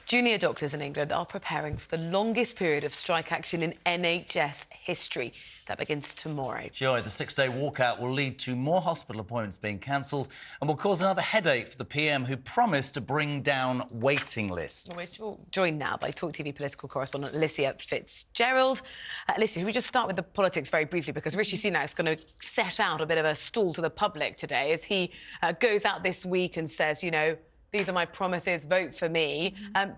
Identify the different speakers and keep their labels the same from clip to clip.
Speaker 1: Junior doctors in England are preparing for the longest period of strike action in NHS history. That begins tomorrow.
Speaker 2: Joy, the six-day walkout will lead to more hospital appointments being cancelled and will cause another headache for the PM who promised to bring down waiting lists.
Speaker 1: We're joined now by TalkTV political correspondent Lilley Fitzgerald. Lilley, should we just start with the politics very briefly, because Rishi Sunak is going to set out a bit of a stall to the public today as he goes out this week and says, you know, these are my promises, vote for me.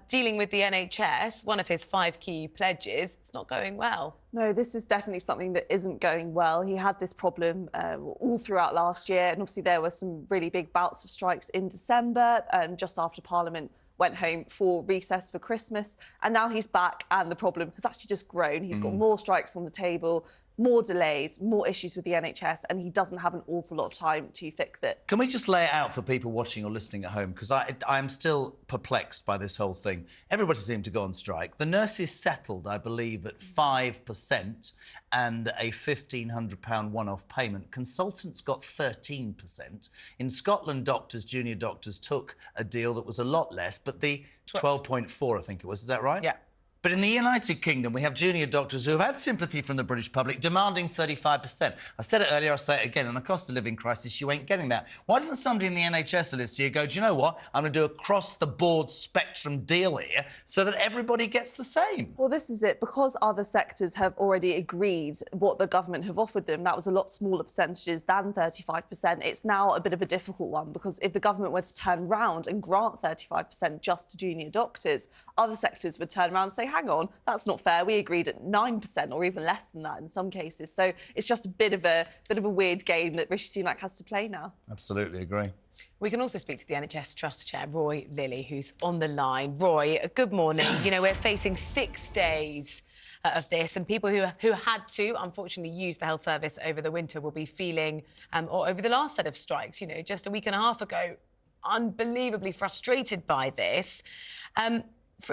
Speaker 1: Dealing with the NHS, one of his 5 key pledges, it's not going well.
Speaker 3: No, this is definitely something that isn't going well. He had this problem all throughout last year, and obviously there were some really big bouts of strikes in December, just after Parliament went home for recess for Christmas, and now he's back and the problem has actually just grown. He's got more strikes on the table, more delays, more issues with the NHS, and he doesn't have an awful lot of time to fix it.
Speaker 2: Can we just lay it out for people watching or listening at home? Because I'm still perplexed by this whole thing. Everybody seemed to go on strike. The nurses settled, I believe, at 5% and a £1,500 one-off payment. Consultants got 13%. In Scotland, junior doctors took a deal that was a lot less, but the 12.4, I think it was. Is that right?
Speaker 1: Yeah.
Speaker 2: But in the United Kingdom, we have junior doctors who have had sympathy from the British public demanding 35%. I said it earlier, I'll say it again. On a cost of living crisis, you ain't getting that. Why doesn't somebody in the NHS this year go, do you know what? I'm going to do a across-the-board spectrum deal here so that everybody gets the same?
Speaker 3: Well, this is it. Because other sectors have already agreed what the government have offered them, that was a lot smaller percentages than 35%. It's now a bit of a difficult one, because if the government were to turn round and grant 35% just to junior doctors, other sectors would turn around and say, hang on, that's not fair. We agreed at 9% or even less than that in some cases. So it's just a bit of a weird game that Rishi Sunak has to play now.
Speaker 2: Absolutely agree.
Speaker 1: We can also speak to the NHS Trust Chair, Lilley, who's on the line. Roy, good morning. You know, we're facing 6 days of this, and people who had to, unfortunately, use the health service over the winter will be feeling, or over the last set of strikes, you know, just a week and a half ago, unbelievably frustrated by this.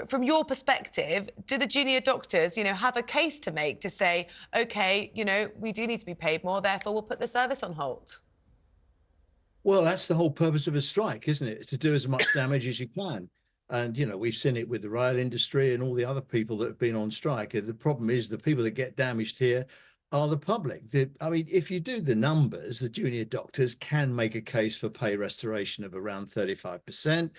Speaker 1: From your perspective, do the junior doctors, you know, have a case to make to say, OK, you know, we do need to be paid more, therefore we'll put the service on hold?
Speaker 4: Well, that's the whole purpose of a strike, isn't it? It's to do as much damage as you can. And, you know, we've seen it with the rail industry and all the other people that have been on strike. The problem is the people that get damaged here are the public. I mean, if you do the numbers, the junior doctors can make a case for pay restoration of around 35%.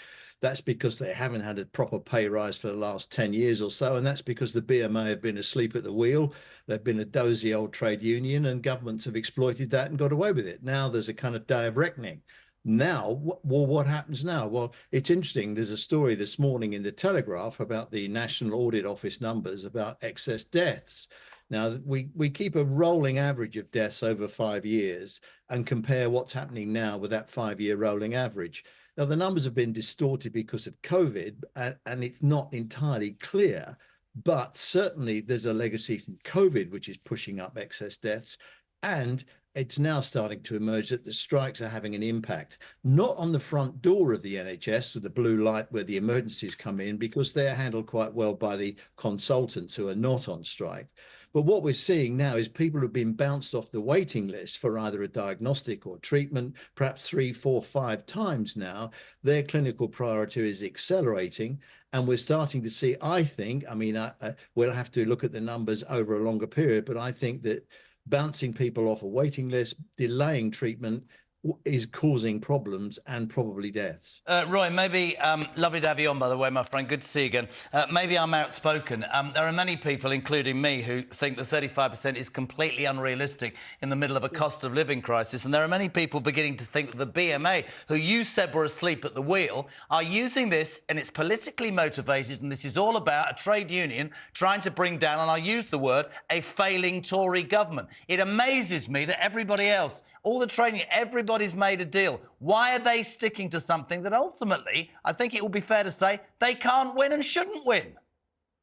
Speaker 4: That's because they haven't had a proper pay rise for the last 10 years or so, and that's because the BMA have been asleep at the wheel. They've been a dozy old trade union, and governments have exploited that and got away with it. Now there's a kind of day of reckoning. Now, well, what happens now? Well, it's interesting. There's a story this morning in the Telegraph about the National Audit Office numbers about excess deaths. Now, we keep a rolling average of deaths over 5 years and compare what's happening now with that 5-year rolling average. Now, the numbers have been distorted because of COVID, and it's not entirely clear, but certainly there's a legacy from COVID, which is pushing up excess deaths, and it's now starting to emerge that the strikes are having an impact, not on the front door of the NHS with the blue light where the emergencies come in, because they're handled quite well by the consultants who are not on strike. But what we're seeing now is people who've been bounced off the waiting list for either a diagnostic or treatment, perhaps 3, 4, 5 times now. Their clinical priority is accelerating. And we're starting to see, I think, I mean, we'll have to look at the numbers over a longer period, but I think that bouncing people off a waiting list, delaying treatment, is causing problems and probably deaths.
Speaker 2: Roy, maybe, lovely to have you on, by the way, my friend. Good to see you again. Maybe I'm outspoken. There are many people, including me, who think the 35% is completely unrealistic in the middle of a cost of living crisis. And there are many people beginning to think that the BMA, who you said were asleep at the wheel, are using this, and it's politically motivated, and this is all about a trade union trying to bring down, and I'll use the word, a failing Tory government. It amazes me that everybody else, all the training, everybody's made a deal. Why are they sticking to something that ultimately, I think it will be fair to say, they can't win and shouldn't win?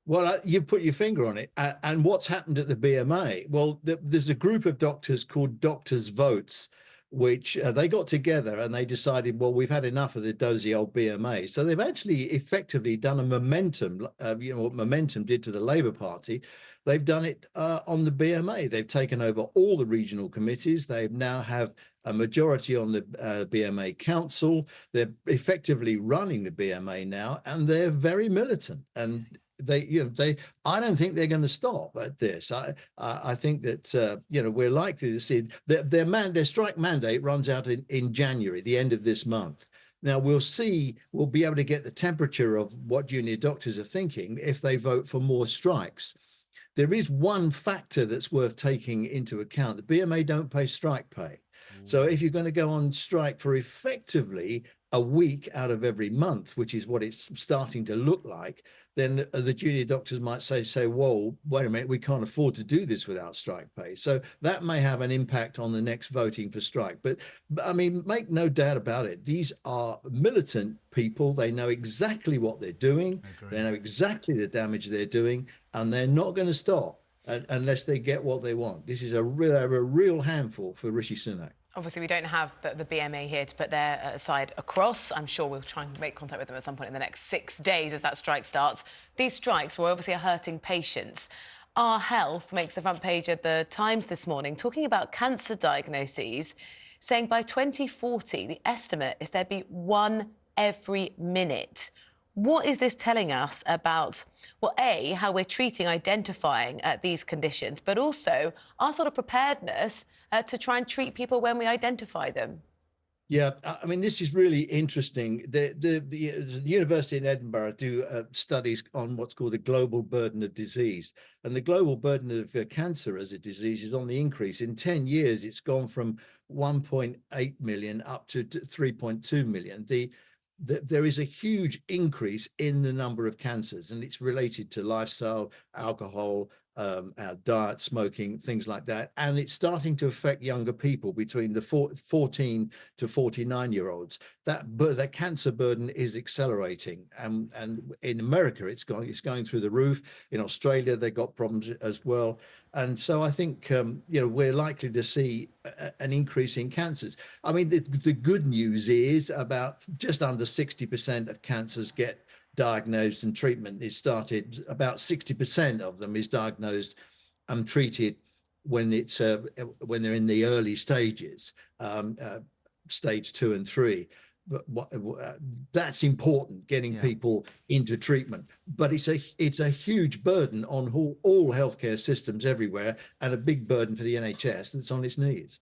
Speaker 4: Well, you put your finger on it. And what's happened at the BMA? Well, there's a group of doctors called Doctors' Votes, which they got together and they decided, well, we've had enough of the dozy old BMA. So they've actually effectively done a momentum, you know, what momentum did to the Labour Party. They've done it on the BMA. They've taken over all the regional committees. They now have a majority on the BMA Council. They're effectively running the BMA now, and they're very militant. And I don't think they're going to stop at this. I think that we're likely to see their strike mandate runs out in January, the end of this month. Now we'll be able to get the temperature of what junior doctors are thinking if they vote for more strikes. There is one factor that's worth taking into account. The BMA don't pay strike pay. So if you're going to go on strike for effectively a week out of every month, which is what it's starting to look like, then the junior doctors might say, whoa, wait a minute, we can't afford to do this without strike pay. So that may have an impact on the next voting for strike. But I mean, make no doubt about it. These are militant people. They know exactly what they're doing. They know exactly the damage they're doing, and they're not going to stop unless they get what they want. This is a real handful for Rishi Sunak.
Speaker 1: Obviously, we don't have the BMA here to put their side across. I'm sure we'll try and make contact with them at some point in the next 6 days as that strike starts. These strikes were obviously hurting patients. Our Health makes the front page of the Times this morning talking about cancer diagnoses, saying by 2040, the estimate is there'd be one every minute. What is this telling us about, well, A, how we're treating, identifying these conditions, but also our sort of preparedness to try and treat people when we identify them?
Speaker 4: Yeah, I mean, this is really interesting. The University in Edinburgh do studies on what's called the global burden of disease. And the global burden of cancer as a disease is on the increase. In 10 years, it's gone from 1.8 million up to 3.2 million. There is a huge increase in the number of cancers, and it's related to lifestyle, alcohol, our diet, smoking, things like that. And it's starting to affect younger people between the 14 to 49-year-olds. That cancer burden is accelerating. And in America, it's going through the roof. In Australia, they've got problems as well. And so I think, we're likely to see an increase in cancers. I mean, the good news is about just under 60% of cancers get diagnosed and treatment is started. About 60% of them is diagnosed and treated when they're in the early stages, stage 2 and 3. But that's important, getting people into treatment. But it's a huge burden on all healthcare systems everywhere, and a big burden for the NHS that's on its knees.